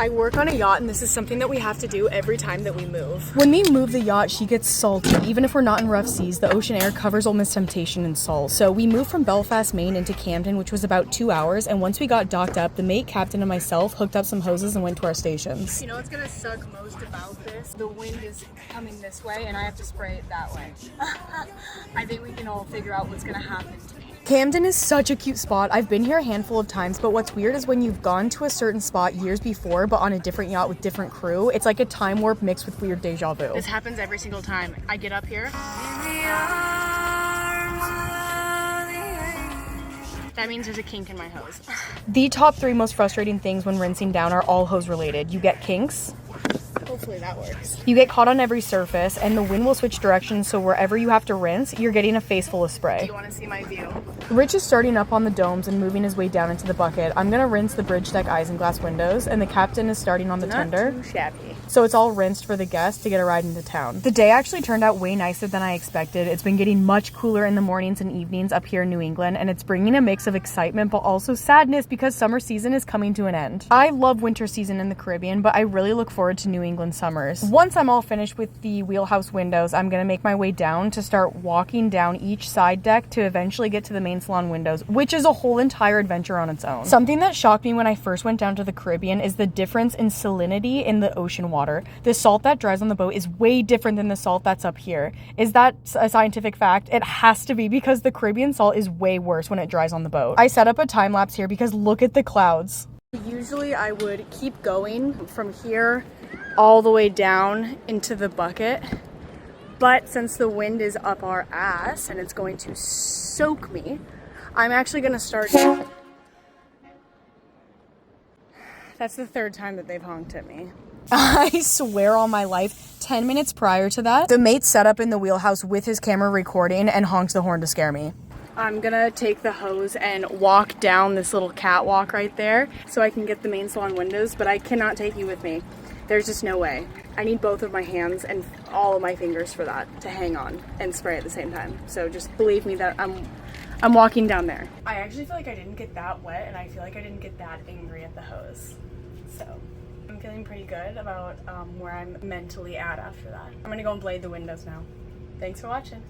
I work on a yacht, and this is something that we have to do every time that we move. When we move the yacht, she gets salty. Even if we're not in rough seas, the ocean air covers Ole Miss Temptation in salt. So we moved from Belfast, Maine into Camden, which was about 2 hours. And once we got docked up, the mate, captain, and myself hooked up some hoses and went to our stations. You know what's gonna suck most about this? The wind is coming this way, and I have to spray it that way. I think we can all figure out what's gonna happen to me. Camden is such a cute spot. I've been here a handful of times, but what's weird is when you've gone to a certain spot years before, but on a different yacht with different crew, it's like a time warp mixed with weird deja vu. This happens every single time. I get up here. That means there's a kink in my hose. The top 3 most frustrating things when rinsing down are all hose related. You get kinks. Hopefully that works. You get caught on every surface, and the wind will switch directions, so wherever you have to rinse, you're getting a face full of spray. Do you want to see my view? Rich is starting up on the domes and moving his way down into the bucket. I'm gonna rinse the bridge deck isinglass windows, and the captain is starting on the tender. Not too shabby. So it's all rinsed for the guests to get a ride into town. The day actually turned out way nicer than I expected. It's been getting much cooler in the mornings and evenings up here in New England, and it's bringing a mix of excitement but also sadness because summer season is coming to an end. I love winter season in the Caribbean, but I really look forward to New England summers. Once I'm all finished with the wheelhouse windows, I'm gonna make my way down to start walking down each side deck to eventually get to the main salon windows, which is a whole entire adventure on its own. Something that shocked me when I first went down to the Caribbean is the difference in salinity in the ocean water. The salt that dries on the boat is way different than the salt that's up here. Is that a scientific fact? It has to be, because the Caribbean salt is way worse when it dries on the boat. I set up a time lapse here because look at the clouds. Usually I would keep going from here all the way down into the bucket, but since the wind is up our ass and it's going to soak me, I'm actually gonna start. That's the 3rd time that they've honked at me. I swear on my life, 10 minutes prior to that, the mate set up in the wheelhouse with his camera recording and honked the horn to scare me. I'm gonna take the hose and walk down this little catwalk right there so I can get the main salon windows, but I cannot take you with me. There's just no way. I need both of my hands and all of my fingers for that to hang on and spray at the same time. So just believe me that I'm walking down there. I actually feel like I didn't get that wet, and I feel like I didn't get that angry at the hose. So I'm feeling pretty good about where I'm mentally at after that. I'm gonna go and blade the windows now. Thanks for watching.